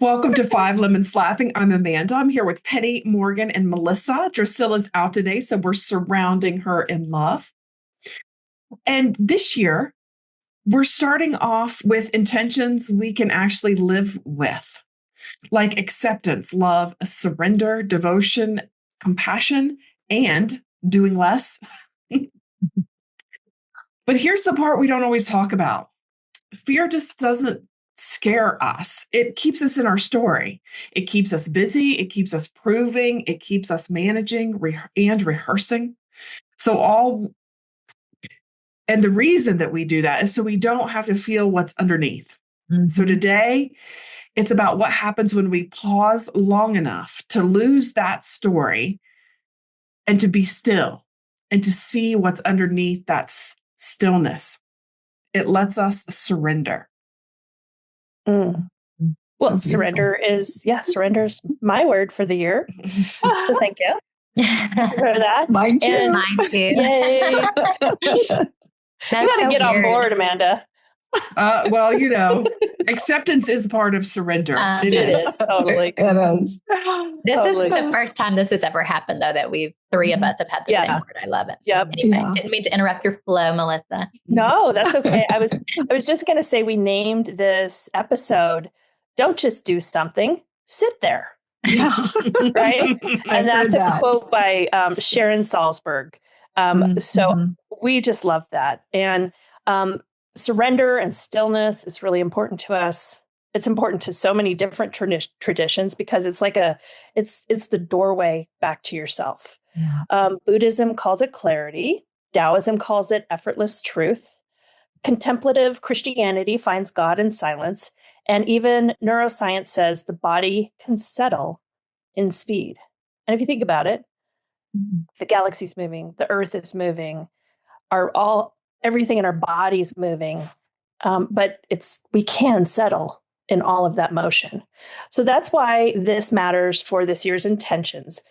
Welcome to Five Lemons Laughing. I'm Amanda. I'm here with Penny, Morgan, and Melissa. Drusilla's out today, so we're surrounding her in love. And this year, we're starting off with intentions we can actually live with, like acceptance, love, surrender, devotion, compassion, and doing less. But here's the part we don't always talk about. Fear just doesn't scare us. It keeps us in our story. It keeps us busy. It keeps us proving. It keeps us managing and rehearsing. And the reason that we do that is so we don't have to feel what's underneath. Mm-hmm. So today, it's about what happens when we pause long enough to lose that story and to be still and to see what's underneath that stillness. It lets us surrender. Mm. Well, surrender's my word for the year. So thank you for that. Mine too. Mine too. Yay. You got to get on board, Amanda. Well, acceptance is part of surrender. It is. Totally. It is. This is the first time this has ever happened, though, that three of us have had the same word. I love it. Yep. Anyway, didn't mean to interrupt your flow, Melissa. No, that's okay. I was just going to say we named this episode, Don't Just Do Something, Sit There. Yeah. Right? And that's a quote by Sharon Salzberg. So we just love that. And surrender and stillness is really important to us. It's important to so many different traditions because it's like it's the doorway back to yourself. Yeah. Buddhism calls it clarity. Taoism calls it effortless truth. Contemplative Christianity finds God in silence. And even neuroscience says the body can settle in speed. And if you think about it, the galaxy's moving, the earth is moving, everything in our body's moving. But we can settle in all of that motion. So that's why this matters for this year's intentions.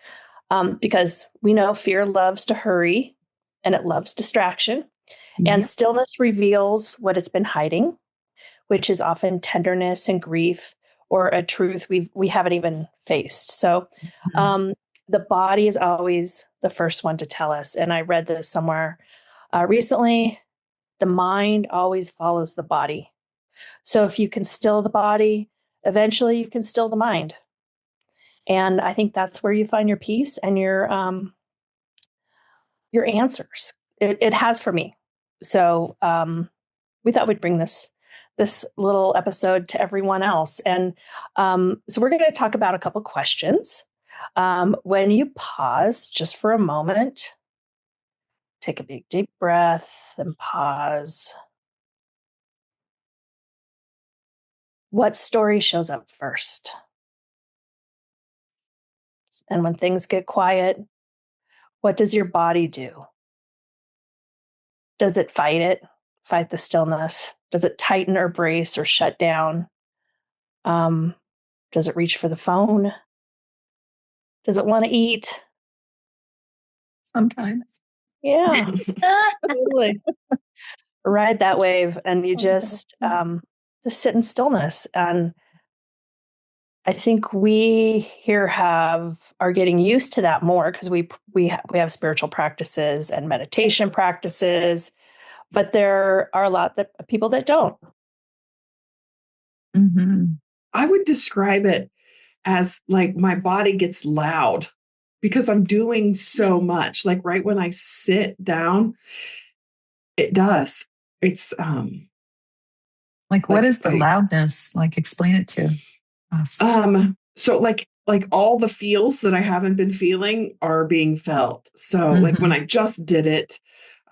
Because we know fear loves to hurry and it loves distraction. Mm-hmm. And stillness reveals what it's been hiding, which is often tenderness and grief or a truth we haven't even faced. So the body is always the first one to tell us. And I read this somewhere recently. The mind always follows the body. So if you can still the body, eventually you can still the mind. And I think that's where you find your peace and your answers. It has for me. So we thought we'd bring this little episode to everyone else. And so we're going to talk about a couple questions. When you pause just for a moment, take a big deep breath and pause. What story shows up first? And when things get quiet, what does your body do? Does it fight the stillness? Does it tighten or brace or shut down? Does it reach for the phone? Does it want to eat? Sometimes. Yeah. Totally. Ride that wave and you just sit in stillness. And I think we here are getting used to that more because we have spiritual practices and meditation practices, but there are a lot of people that don't. Mm-hmm. I would describe it as like my body gets loud because I'm doing so much. Like right when I sit down, it does. It's like what is the loudness? Like explain it to us. So like all the feels that I haven't been feeling are being felt. So like when I just did it,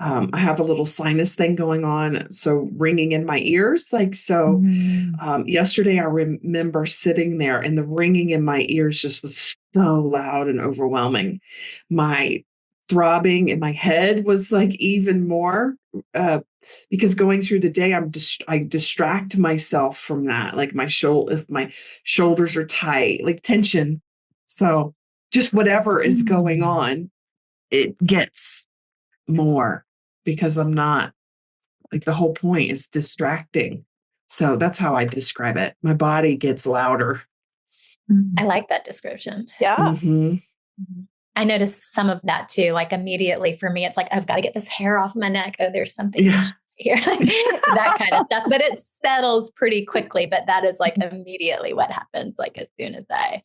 I have a little sinus thing going on. So ringing in my ears, yesterday I remember sitting there and the ringing in my ears just was so loud and overwhelming. My throbbing in my head was like even more, because going through the day, I distract myself from that. Like if my shoulders are tight, like tension. So just whatever is going on, it gets more because I'm not like the whole point is distracting. So that's how I describe it. My body gets louder. I like that description. Yeah. Mm-hmm. I noticed some of that too. Like immediately for me, it's like, I've got to get this hair off my neck. Oh, there's something here, that kind of stuff. But it settles pretty quickly. But that is like immediately what happens. Like as soon as I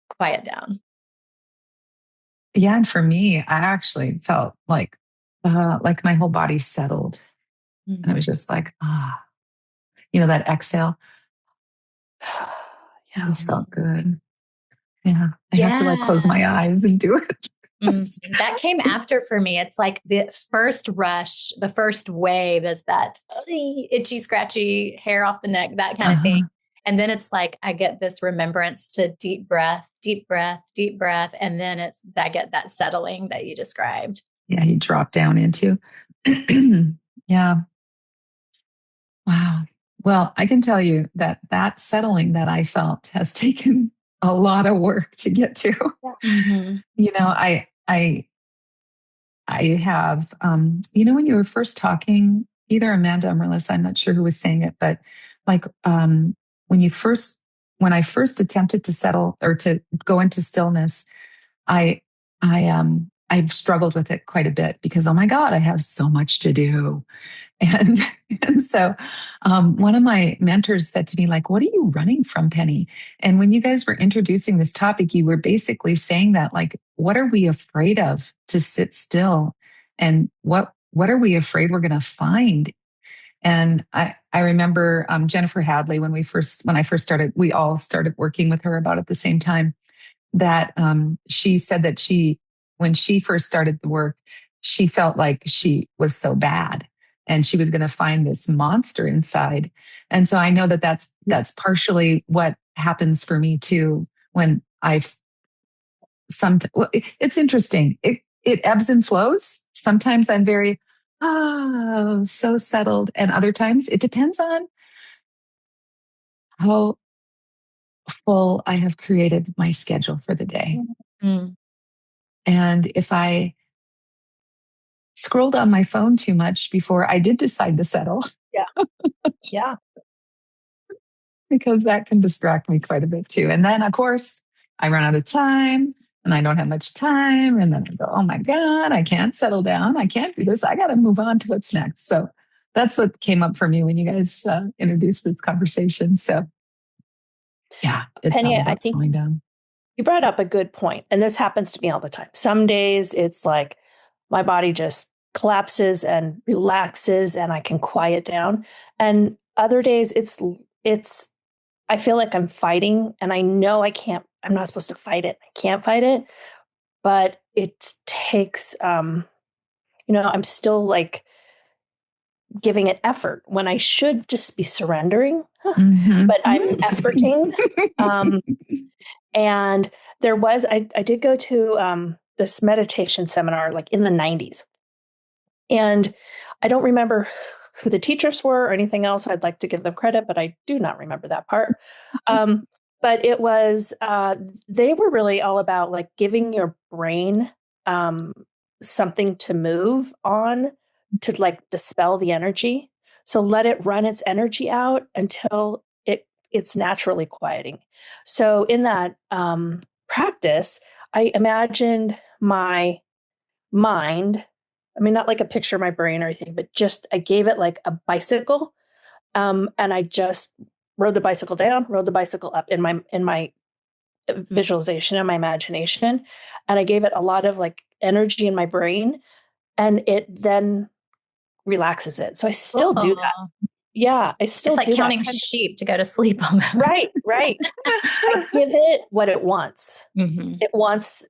quiet down. Yeah. And for me, I actually felt like my whole body settled. And it was just like, that exhale. It just felt good. Yeah. I have to like close my eyes and do it. That came after for me. It's like the first rush, the first wave is that itchy, scratchy hair off the neck, that kind of thing. And then it's like, I get this remembrance to deep breath, deep breath, deep breath. And then I get that settling that you described. Yeah. You drop down into. Yeah. Wow. Well, I can tell you that settling that I felt has taken a lot of work to get to. I have, when you were first talking, either Amanda or Melissa, I'm not sure who was saying it, but like, when I first attempted to settle or to go into stillness, I've struggled with it quite a bit because, oh my God, I have so much to do. And so one of my mentors said to me, like, what are you running from, Penny? And when you guys were introducing this topic, you were basically saying that, like, what are we afraid of to sit still? And what are we afraid we're going to find? And I remember Jennifer Hadley, when I first started, we all started working with her about at the same time, that she said that when she first started the work, she felt like she was so bad and she was going to find this monster inside. And so I know that that's partially what happens for me too. When it's interesting. It ebbs and flows. Sometimes I'm very, so settled. And other times it depends on how full I have created my schedule for the day. And if I scrolled on my phone too much before I did decide to settle. Yeah. Because that can distract me quite a bit too. And then, of course, I run out of time and I don't have much time. And then I go, oh my God, I can't settle down. I can't do this. I got to move on to what's next. So that's what came up for me when you guys introduced this conversation. So yeah, it's Penny, all about slowing down. You brought up a good point, and this happens to me all the time. Some days it's like my body just collapses and relaxes and I can quiet down. And other days it's I feel like I'm fighting and I know I'm not supposed to fight it. I can't fight it, but it takes I'm still like giving it effort when I should just be surrendering, but I'm efforting. And there was, I did go to this meditation seminar like in the 90s. And I don't remember who the teachers were or anything else. I'd like to give them credit, but I do not remember that part. But it was, they were really all about like giving your brain something to move on to like dispel the energy. So let it run its energy out until it's naturally quieting. So in that practice, I imagined my mind, I mean, not like a picture of my brain or anything, but just I gave it like a bicycle. And I just rode the bicycle down, rode the bicycle up in my visualization and my imagination. And I gave it a lot of like energy in my brain and it then relaxes it. So I still do that. Yeah, I still do that. It's like counting sheep to go to sleep on them. Right. I give it what it wants. It wants,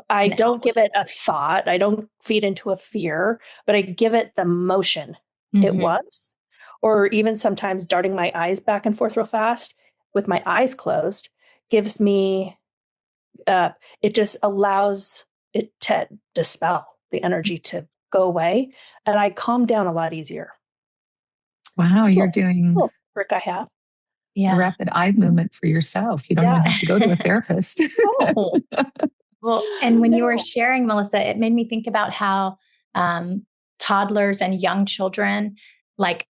I don't give it a thought. I don't feed into a fear, but I give it the motion it wants. Or even sometimes darting my eyes back and forth real fast with my eyes closed gives me, it just allows it to dispel the energy to go away. And I calm down a lot easier. Wow, you're doing trick I have. A rapid eye movement for yourself. You don't even have to go to a therapist. Well, and when you were sharing, Melissa, it made me think about how toddlers and young children, like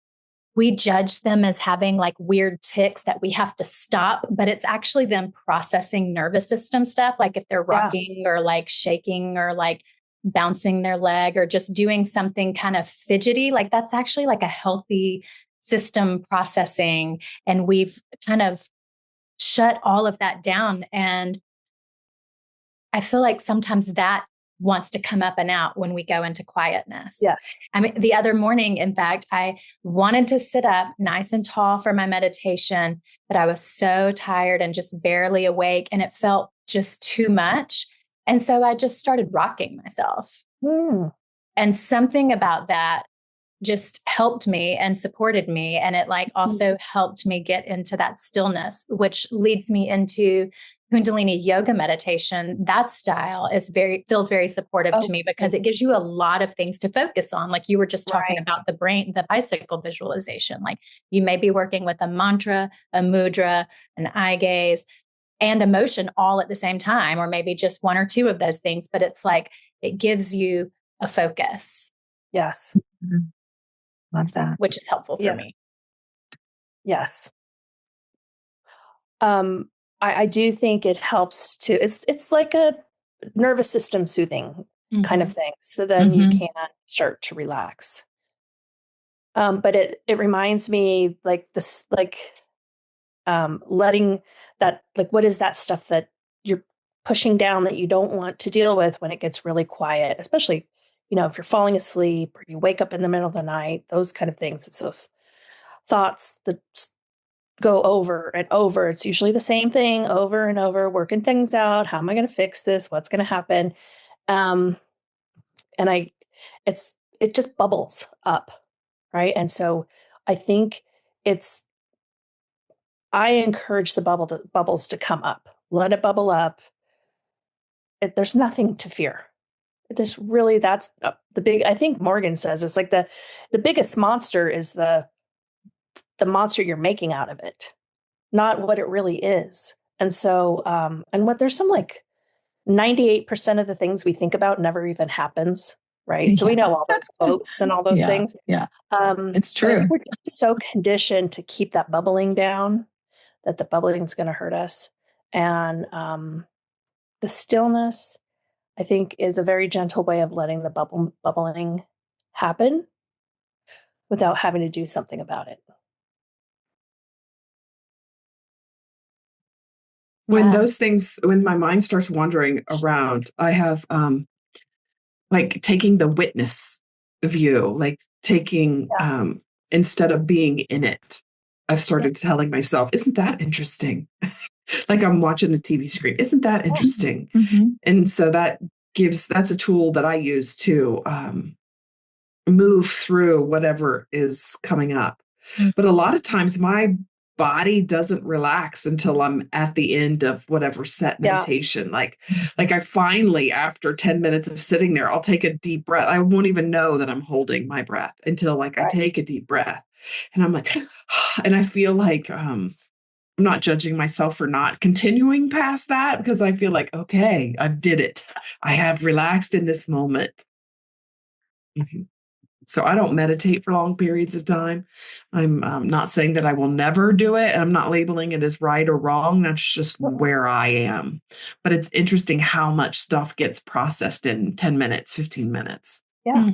we judge them as having like weird tics that we have to stop, but it's actually them processing nervous system stuff. Like if they're rocking or like shaking or like bouncing their leg or just doing something kind of fidgety, like that's actually like a healthy system processing. And we've kind of shut all of that down. And I feel like sometimes that wants to come up and out when we go into quietness. Yeah. I mean, the other morning, in fact, I wanted to sit up nice and tall for my meditation, but I was so tired and just barely awake, and it felt just too much. And so I just started rocking myself. And something about that just helped me and supported me. And it like also helped me get into that stillness, which leads me into Kundalini yoga meditation. That style feels very supportive to me because it gives you a lot of things to focus on. Like you were just talking about the brain, the bicycle visualization. Like you may be working with a mantra, a mudra, an eye gaze, and emotion all at the same time, or maybe just one or two of those things. But it's like, it gives you a focus. Yes. Love that. Which is helpful for me. Yes. I do think it helps to, it's like a nervous system soothing kind of thing. So then you can start to relax. But it reminds me like this, like letting that, like, what is that stuff that you're pushing down that you don't want to deal with when it gets really quiet, especially, you know, if you're falling asleep or you wake up in the middle of the night, those kind of things. It's those thoughts that go over and over. It's usually the same thing over and over, working things out. How am I going to fix this? What's going to happen? And it just bubbles up. Right. And so I think I encourage the bubbles to come up, let it bubble up. There's nothing to fear. That's the big, I think Morgan says it's like the biggest monster is the monster you're making out of it, not what it really is. And so, and what there's some like 98% of the things we think about never even happens. Right. So we know all those quotes and all those things. Yeah. It's true. We're so conditioned to keep that bubbling down that the bubbling is going to hurt us. And the stillness, I think, is a very gentle way of letting the bubbling happen without having to do something about it. When those things, when my mind starts wandering around, I have like taking the witness view, like taking, instead of being in it, I've started telling myself, isn't that interesting? Like I'm watching a TV screen. Isn't that interesting? And so that's a tool that I use to move through whatever is coming up. But a lot of times my body doesn't relax until I'm at the end of whatever set meditation. Like I finally, after 10 minutes of sitting there, I'll take a deep breath. I won't even know that I'm holding my breath until I take a deep breath. And I'm like, and I feel like I'm not judging myself for not continuing past that because I feel like, okay, I did it. I have relaxed in this moment. So I don't meditate for long periods of time. I'm not saying that I will never do it. I'm not labeling it as right or wrong. That's just where I am. But it's interesting how much stuff gets processed in 10 minutes, 15 minutes. Yeah.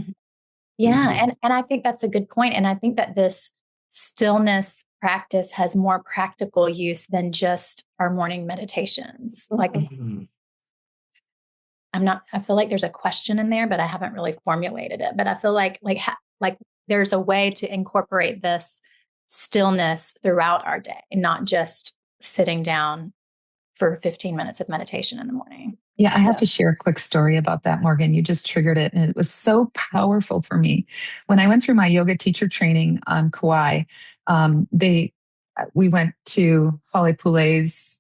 Yeah. And I think that's a good point. And I think that this stillness practice has more practical use than just our morning meditations. Like, I feel like there's a question in there, but I haven't really formulated it. But I feel like there's a way to incorporate this stillness throughout our day, not just sitting down for 15 minutes of meditation in the morning. Yeah, I have to share a quick story about that, Morgan. You just triggered it. And it was so powerful for me. When I went through my yoga teacher training on Kauai, we went to Halepule's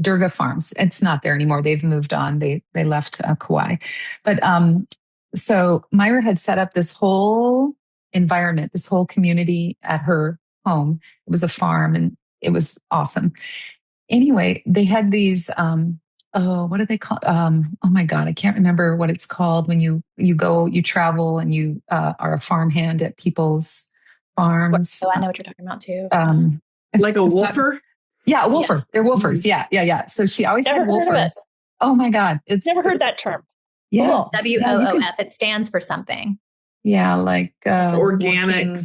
Durga Farms. It's not there anymore. They've moved on. They left Kauai. But so Myra had set up this whole environment, this whole community at her home. It was a farm and it was awesome. Anyway, they had these, what do they call? Oh my God, I can't remember what it's called when you travel and you are a farmhand at people's farms. Oh, I know what you're talking about too. Like a wolfer? Yeah, a wolfer. Yeah. They're wolfers. Mm-hmm. Yeah. So she always Never had heard of wolfers. it. Oh my God. It's Never heard that term. Yeah. Cool. WOOF. It stands for something. Yeah. Like organic.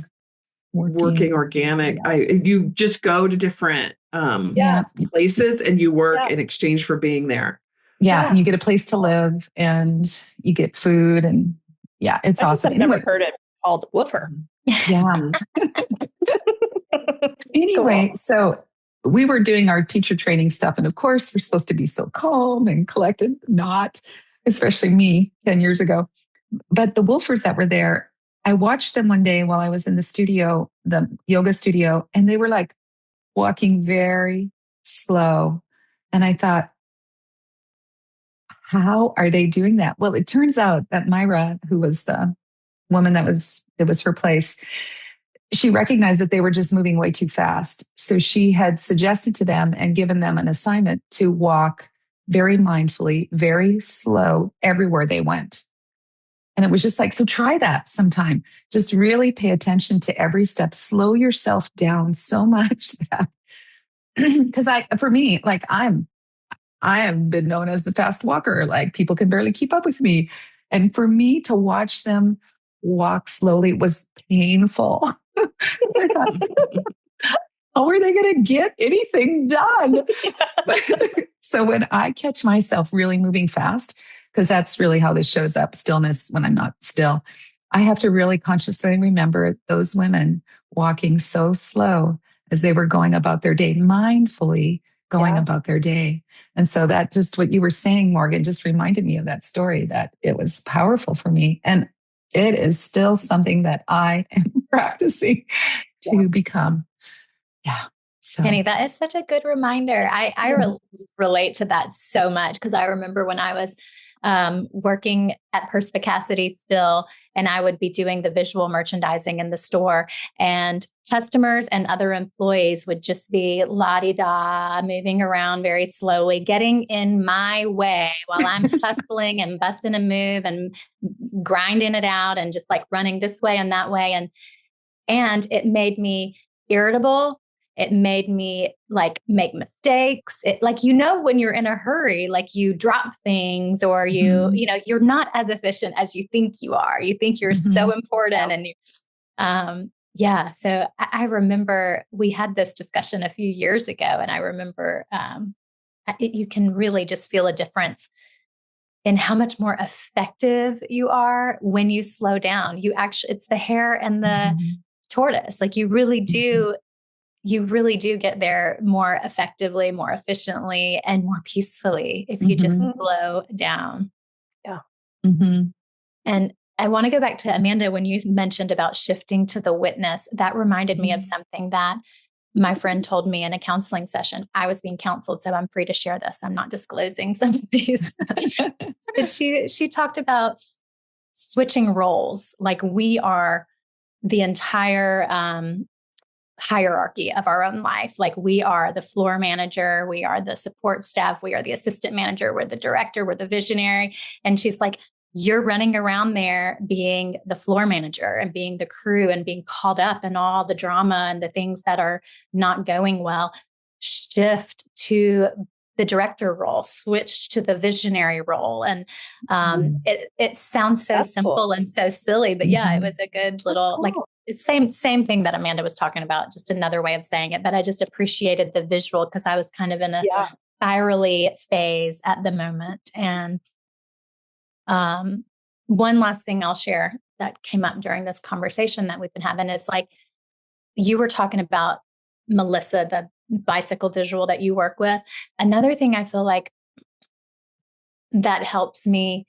Working organic. You just go to different places and you work in exchange for being there. Yeah. And you get a place to live and you get food and it's awesome. I've never heard it called woofer. Yeah. Anyway, so we were doing our teacher training stuff. And of course, we're supposed to be so calm and collected, not, especially me 10 years ago. But the wolfers that were there, I watched them one day while I was in the studio, the yoga studio, and they were like walking very slow. And I thought, how are they doing that? Well, it turns out that Myra, who was the woman it was her place, she recognized that they were just moving way too fast. So she had suggested to them and given them an assignment to walk very mindfully, very slow everywhere they went. And it was just like, so try that sometime. Just really pay attention to every step. Slow yourself down so much that, because for me, like I have been known as the fast walker. Like people can barely keep up with me. And for me to watch them walk slowly was painful. I thought, how are they going to get anything done? So when I catch myself really moving fast, because that's really how this shows up, stillness, when I'm not still, I have to really consciously remember those women walking so slow as they were going about their day, mindfully going about their day. And so that just what you were saying, Morgan, just reminded me of that story, that it was powerful for me. And it is still something that I am practicing to become. Yeah. So. Penny, that is such a good reminder. I relate to that so much because I remember when I was working at Perspicacity still, and I would be doing the visual merchandising in the store, and customers and other employees would just be la-di-da, moving around very slowly, getting in my way while I'm hustling and busting a move and grinding it out and just like running this way and that way. And it made me irritable. It made me like make mistakes. It like, when you're in a hurry, like you drop things or you're not as efficient as you think you are. You think you're so important. And so I remember we had this discussion a few years ago, and I remember you can really just feel a difference in how much more effective you are when you slow down. It's the hare and the tortoise. Like you really do get there more effectively, more efficiently, and more peacefully if you just slow down. Yeah. And I want to go back to Amanda, when you mentioned about shifting to the witness, that reminded me of something that my friend told me in a counseling session. I was being counseled, so I'm free to share this. I'm not disclosing some of these. But she talked about switching roles. Like we are the entire hierarchy of our own life. Like we are the floor manager, we are the support staff, we are the assistant manager, we're the director, we're the visionary. And she's like, you're running around there being the floor manager and being the crew and being caught up in all the drama and the things that are not going well. Shift to the director role, switch to the visionary role. And it sounds so That's simple cool. And so silly, but it was a good little, like, it's same thing that Amanda was talking about, just another way of saying it. But I just appreciated the visual because I was kind of in a spirally phase at the moment. And one last thing I'll share that came up during this conversation that we've been having is like, you were talking about Melissa, the bicycle visual that you work with. Another thing I feel like that helps me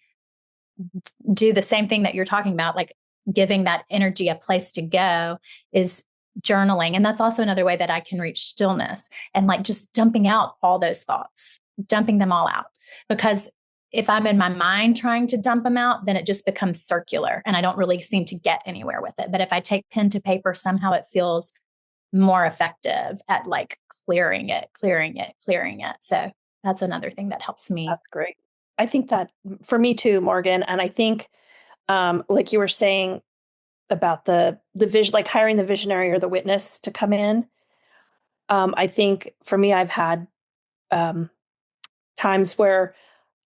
do the same thing that you're talking about, like giving that energy a place to go, is journaling. And that's also another way that I can reach stillness and like just dumping out all those thoughts, dumping them all out. Because if I'm in my mind trying to dump them out, then it just becomes circular and I don't really seem to get anywhere with it. But if I take pen to paper, somehow it feels more effective at like clearing it. So that's another thing that helps me. That's great. I think that for me too, Morgan. And I think, like you were saying, about the vision, like hiring the visionary or the witness to come in. I think for me, I've had times where,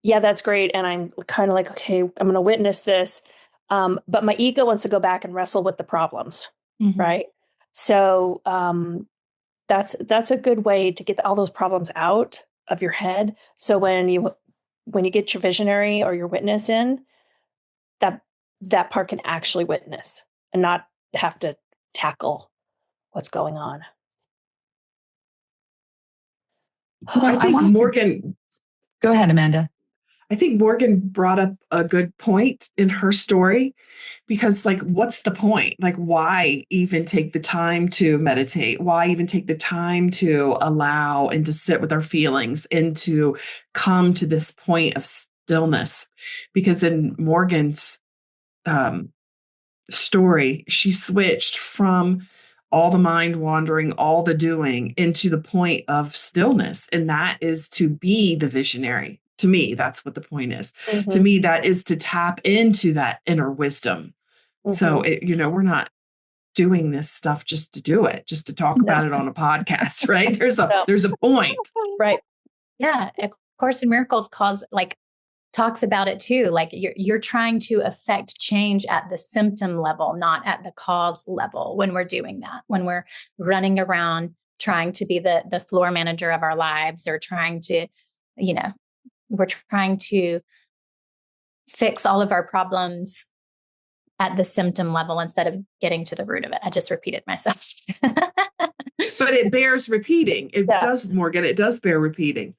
yeah, that's great. And I'm kind of like, okay, I'm going to witness this. But my ego wants to go back and wrestle with the problems. Mm-hmm. Right. So that's a good way to get all those problems out of your head. So when you get your visionary or your witness in, that part can actually witness and not have to tackle what's going on. Well, I think Morgan. Go ahead, Amanda. I think Morgan brought up a good point in her story, because like, what's the point? Like, why even take the time to meditate? Why even take the time to allow and to sit with our feelings and to come to this point of stillness? Because in Morgan's story, she switched from all the mind wandering, all the doing, into the point of stillness. And that is to be the visionary. To me, that's what the point is. Mm-hmm. To me, that is to tap into that inner wisdom. Mm-hmm. So, we're not doing this stuff just to do it, just to talk about it on a podcast, right? There's a point. Right. Yeah. A Course in Miracles talks about it too. Like you're trying to affect change at the symptom level, not at the cause level when we're doing that, when we're running around trying to be the floor manager of our lives, or trying to, we're trying to fix all of our problems at the symptom level instead of getting to the root of it. I just repeated myself. But it bears repeating. It does, Morgan. It does bear repeating.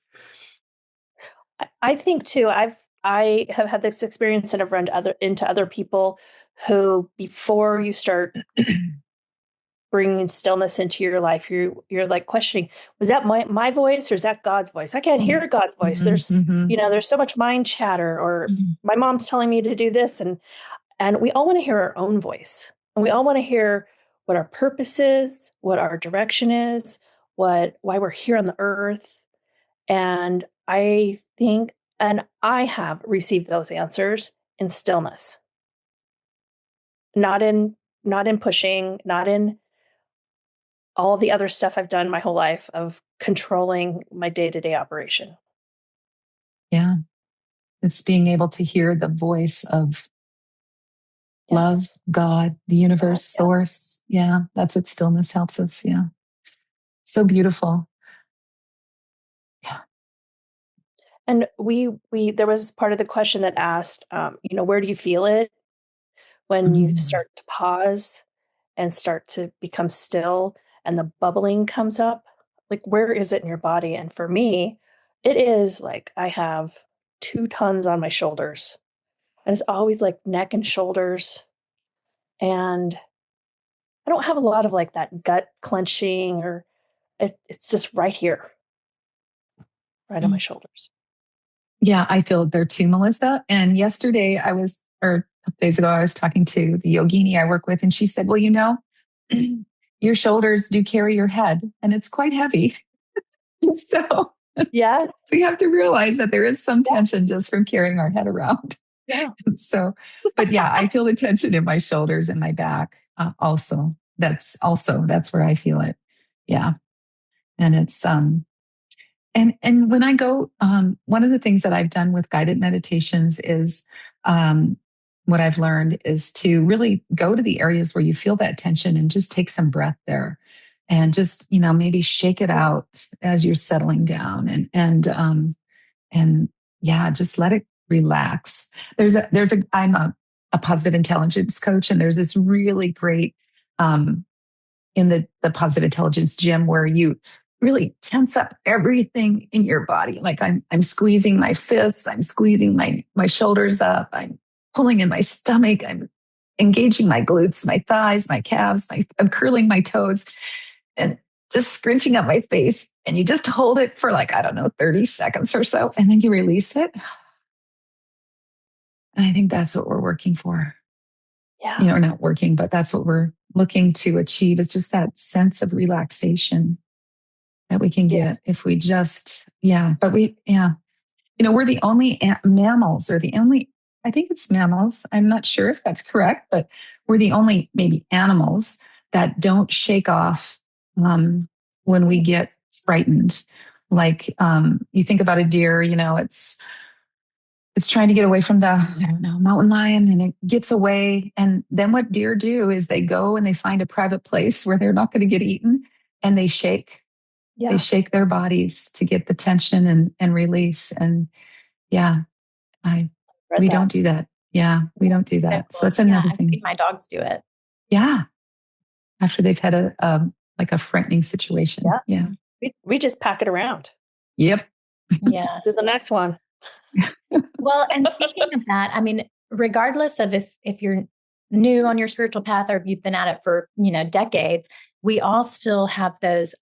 I think too, I have had this experience and I've run into other people who, before you start bringing stillness into your life, you're like questioning, was that my voice or is that God's voice? I can't hear God's voice. Mm-hmm. There's so much mind chatter, or my mom's telling me to do this. And we all want to hear our own voice, and we all want to hear what our purpose is, what our direction is, why we're here on the earth. And I think, and I have received those answers in stillness, not in pushing, not in all the other stuff I've done my whole life of controlling my day-to-day operation. Yeah. It's being able to hear the voice of love, God, the universe, source. Yeah. That's what stillness helps us. Yeah. So beautiful. Yeah. And we there was part of the question that asked, where do you feel it when you start to pause and start to become still and the bubbling comes up? Like, where is it in your body? And for me, it is like I have 2 tons on my shoulders, and it's always like neck and shoulders. And I don't have a lot of like that gut clenching, or it's just right here, right on my shoulders. Yeah, I feel it there too, Melissa. And yesterday or a couple days ago, I was talking to the yogini I work with, and she said, well, your shoulders do carry your head, and it's quite heavy. So yeah, we have to realize that there is some tension just from carrying our head around. Yeah. So, but yeah, I feel the tension in my shoulders and my back. Also, that's where I feel it. Yeah. And it's, and when I go, one of the things that I've done with guided meditations is, what I've learned is to really go to the areas where you feel that tension and just take some breath there, and just, maybe shake it out as you're settling down, and yeah, just let it relax. I'm a positive intelligence coach, and there's this really great, in the positive intelligence gym, where you really tense up everything in your body. Like I'm squeezing my fists, I'm squeezing my shoulders up, I'm pulling in my stomach, I'm engaging my glutes, my thighs, my calves, I'm curling my toes, and just scrunching up my face. And you just hold it for 30 seconds or so, and then you release it. And I think that's what we're working for. Yeah. Not working, but that's what we're looking to achieve, is just that sense of relaxation that we can get if we just, we're the only mammals, or the only I think it's mammals. I'm not sure if that's correct, but we're the only maybe animals that don't shake off when we get frightened. Like you think about a deer, it's trying to get away from the, I don't know, mountain lion, and it gets away. And then what deer do is they go and they find a private place where they're not going to get eaten, and they shake. Yeah. They shake their bodies to get the tension and release. And yeah, we don't do that. Yeah, we don't do that. So that's another thing. My dogs do it. Yeah. After they've had a frightening situation. Yeah. We just pack it around. Yep. Yeah. To the next one. Well, and speaking of that, I mean, regardless of if you're new on your spiritual path or you've been at it for, decades, we all still have those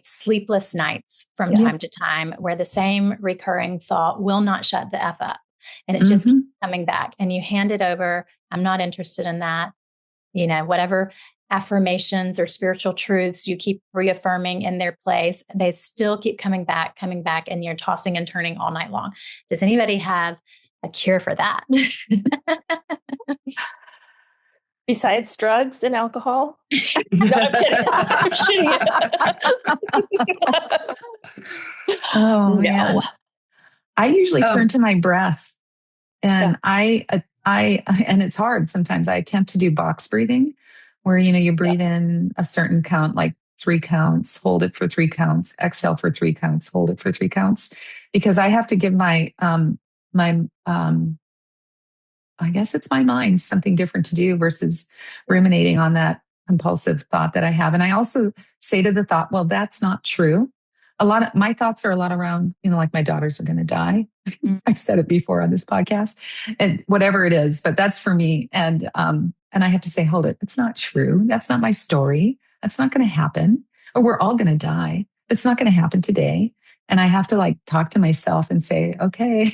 sleepless nights from time to time where the same recurring thought will not shut the F up. And it just keeps coming back, and you hand it over. I'm not interested in that. Whatever affirmations or spiritual truths you keep reaffirming in their place, they still keep coming back, and you're tossing and turning all night long. Does anybody have a cure for that? Besides drugs and alcohol? No, I'm kidding. Oh, man. I usually turn to my breath, and and it's hard sometimes. I attempt to do box breathing, where, you breathe in a certain count, like 3 counts, hold it for 3 counts, exhale for 3 counts, hold it for 3 counts, because I have to give my I guess it's my mind something different to do versus ruminating on that compulsive thought that I have. And I also say to the thought, well, that's not true. A lot of my thoughts are a lot around, like my daughters are going to die. I've said it before on this podcast, and whatever it is, but that's for me. And I have to say, hold it. It's not true. That's not my story. That's not going to happen. Or we're all going to die. It's not going to happen today. And I have to talk to myself and say, okay,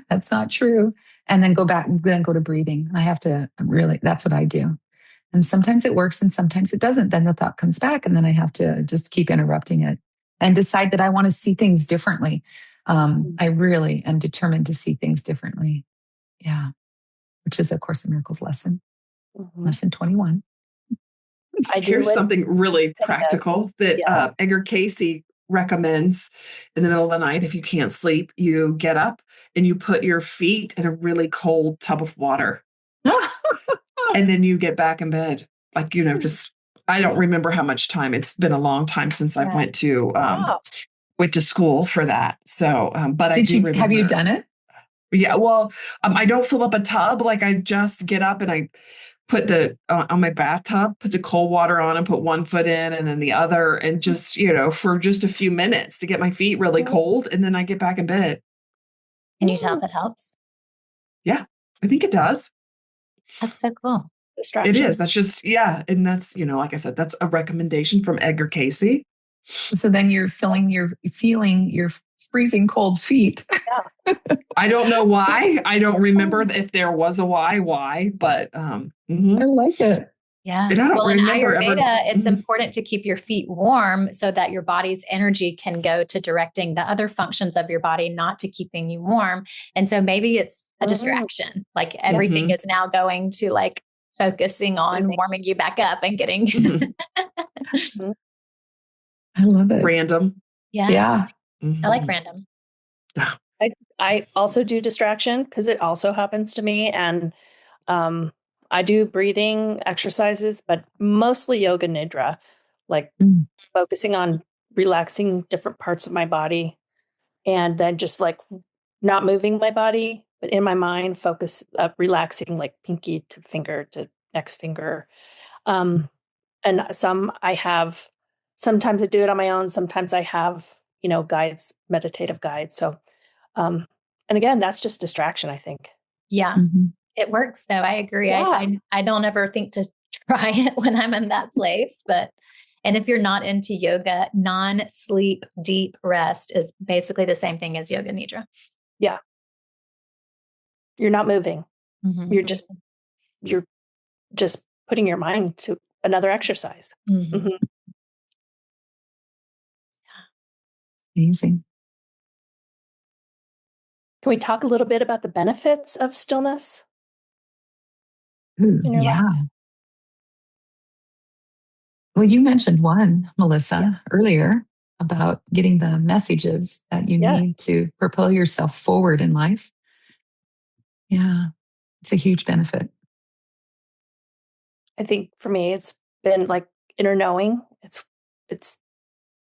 that's not true. And then go to breathing. I have to that's what I do. And sometimes it works and sometimes it doesn't. Then the thought comes back, and then I have to just keep interrupting it and decide that I want to see things differently. I really am determined to see things differently. Yeah. Which is A Course in Miracles lesson, lesson 21. Here's something really practical that Edgar Casey recommends in the middle of the night. If you can't sleep, you get up and you put your feet in a really cold tub of water. And then you get back in bed. I don't remember how much time. It's been a long time since I went to school for that. So, but I do remember. Have you done it? Yeah. Well, I don't fill up a tub. I just get up and I put on my bathtub, put the cold water on and put one foot in and then the other, and just, for just a few minutes to get my feet really cold. And then I get back in bed. Can you tell if it helps? Yeah, I think it does. That's so cool. It is. That's just, and that's, like I said, that's a recommendation from Edgar Casey. So then you're feeling your freezing cold feet. Yeah. I don't know why. I don't remember if there was a why, but I like it. Yeah. Well, in Ayurveda, it's important to keep your feet warm so that your body's energy can go to directing the other functions of your body, not to keeping you warm. And so maybe it's a distraction. Everything is now going to focusing on warming you back up and getting. I love it. Random. Yeah. Yeah. I like random. I also do distraction because it also happens to me. And I do breathing exercises, but mostly yoga nidra, focusing on relaxing different parts of my body, and then just not moving my body, but in my mind, focus relaxing pinky to finger to next finger. And sometimes I do it on my own. Sometimes I have, guides, meditative guides. So, and again, that's just distraction, I think. Yeah. It works though. I agree. Yeah. I don't ever think to try it when I'm in that place, and if you're not into yoga, non-sleep deep rest is basically the same thing as yoga nidra. Yeah. You're not moving. You're just putting your mind to another exercise. Amazing. Can we talk a little bit about the benefits of stillness Ooh, in your life? Well, you mentioned one, Melissa, earlier about getting the messages that you need to propel yourself forward in life. Yeah, it's a huge benefit. I think for me, it's been like inner knowing.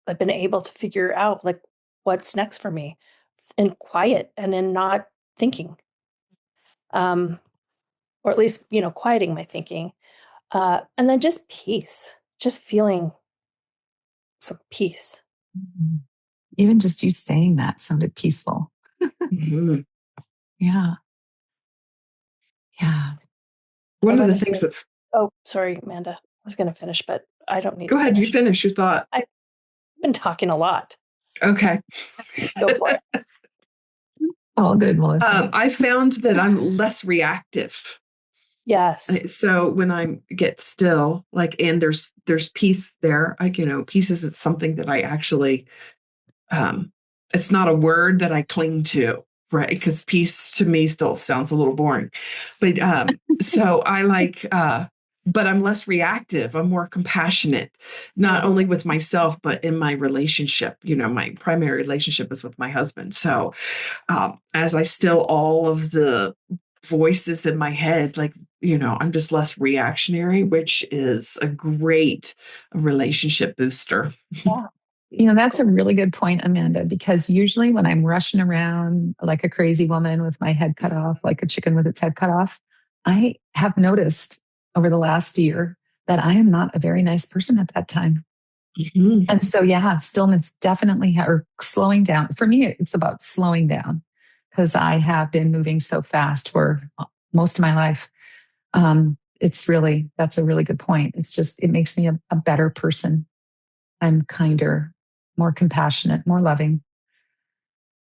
I've been able to figure out like what's next for me in quiet and in not thinking. Or at least, quieting my thinking. And then just peace, just feeling some peace. Mm-hmm. Even just you saying that sounded peaceful. Mm-hmm. Yeah. Yeah. One of the things that's... Oh, sorry, Amanda. I was going to finish, but I don't need to. Go ahead. Finish. You finish your thought. I've been talking a lot. Okay. Go for it. All good, Melissa. I found that I'm less reactive. Yes. So when I get still, and there's peace there, peace isn't something that I actually, it's not a word that I cling to, right? Because peace to me still sounds a little boring, but so I but I'm less reactive. I'm more compassionate, not only with myself, but in my relationship. My primary relationship is with my husband. So as I still all of the voices in my head, I'm just less reactionary, which is a great relationship booster. Yeah. That's a really good point, Amanda, because usually when I'm rushing around like a crazy woman with my head cut off, like a chicken with its head cut off, I have noticed over the last year that I am not a very nice person at that time. Mm-hmm. And so, stillness definitely, or slowing down. For me, it's about slowing down because I have been moving so fast for most of my life. That's a really good point. It makes me a better person. I'm kinder, more compassionate, more loving,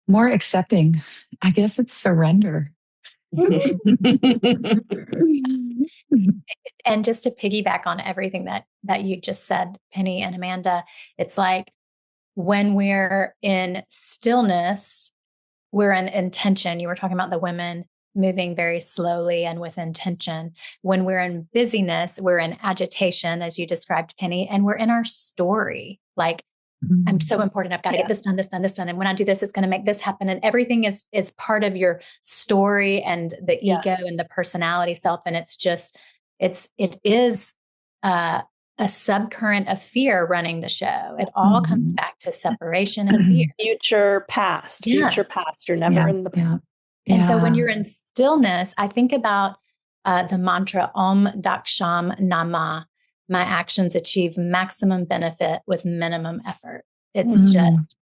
more accepting. I guess it's surrender. And just to piggyback on everything that you just said, Penny and Amanda, it's like when we're in stillness, we're in intention. You were talking about the women moving very slowly and with intention. When we're in busyness, we're in agitation, as you described, Penny, and we're in our story. Like, I'm so important. I've got to get this done, this done, this done. And when I do this, it's going to make this happen. And everything is part of your story and the ego and the personality self. And it is a subcurrent of fear running the show. It all comes back to separation and fear. Future past. You're never in the past. And so when you're in stillness, I think about the mantra Om Daksham Nama. My actions achieve maximum benefit with minimum effort. It's just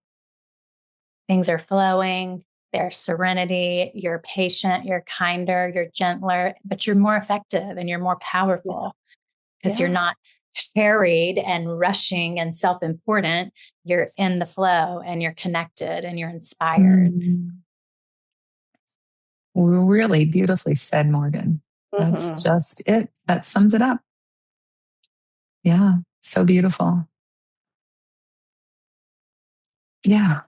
things are flowing. There's serenity. You're patient. You're kinder. You're gentler, but you're more effective and you're more powerful because you're not harried and rushing and self-important. You're in the flow and you're connected and you're inspired. Really beautifully said, Morgan. That's just it. That sums it up. Yeah, so beautiful. Yeah.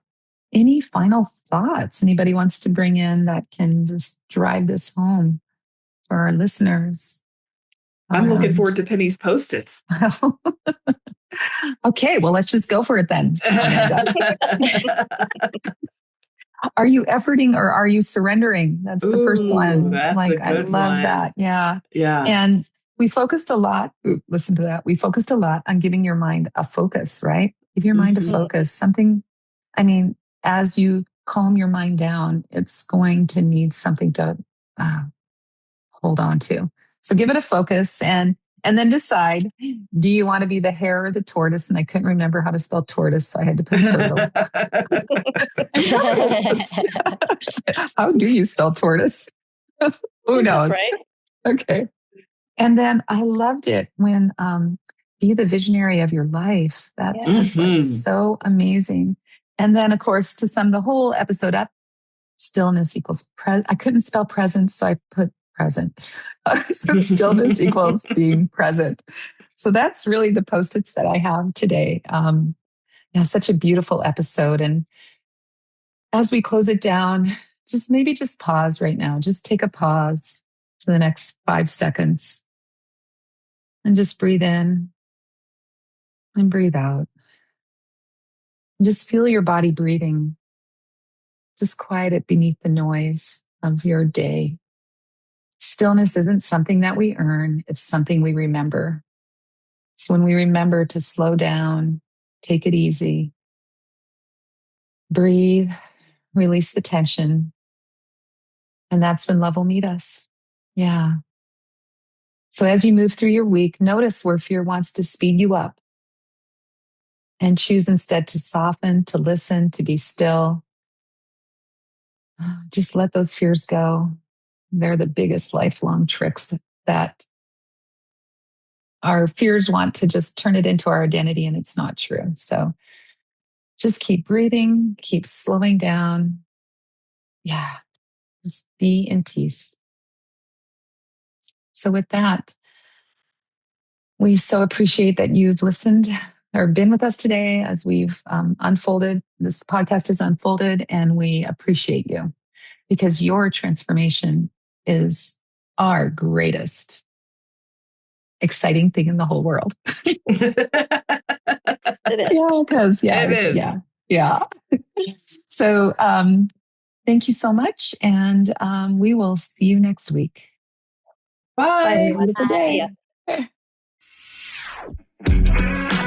Any final thoughts anybody wants to bring in that can just drive this home for our listeners? I'm looking forward to Penny's Post-its. Okay, well, let's just go for it then. Are you efforting or are you surrendering? That's the first one. That's a good I love one. that. Yeah. Yeah. And we focused a lot. Listen to that. We focused a lot on giving your mind a focus, right? Give your mind a focus. Something, as you calm your mind down, it's going to need something to hold on to. So give it a focus and then decide, do you want to be the hare or the tortoise? And I couldn't remember how to spell tortoise, so I had to put turtle. How do you spell tortoise? Who knows? That's right. Okay. And then I loved it when be the visionary of your life. That's just like so amazing. And then, of course, to sum the whole episode up, stillness equals I couldn't spell presence, so I put present. So stillness equals being present. So that's really the Post-its that I have today. Such a beautiful episode. And as we close it down, just pause right now. Just take a pause for the next 5 seconds and just breathe in and breathe out. And just feel your body breathing. Just quiet it beneath the noise of your day. Stillness isn't something that we earn. It's something we remember. It's when we remember to slow down, take it easy, breathe, release the tension. And that's when love will meet us. Yeah. So as you move through your week, notice where fear wants to speed you up and choose instead to soften, to listen, to be still. Just let those fears go. They're the biggest lifelong tricks that our fears want to just turn it into our identity, and it's not true. So just keep breathing, keep slowing down. Yeah, just be in peace. So with that, we so appreciate that you've listened or been with us today as we've unfolded. This podcast is unfolded, and we appreciate you because your transformation is our greatest exciting thing in the whole world. Yeah, because it is. Yeah. So thank you so much, and we will see you next week. Bye. Have a beautiful day.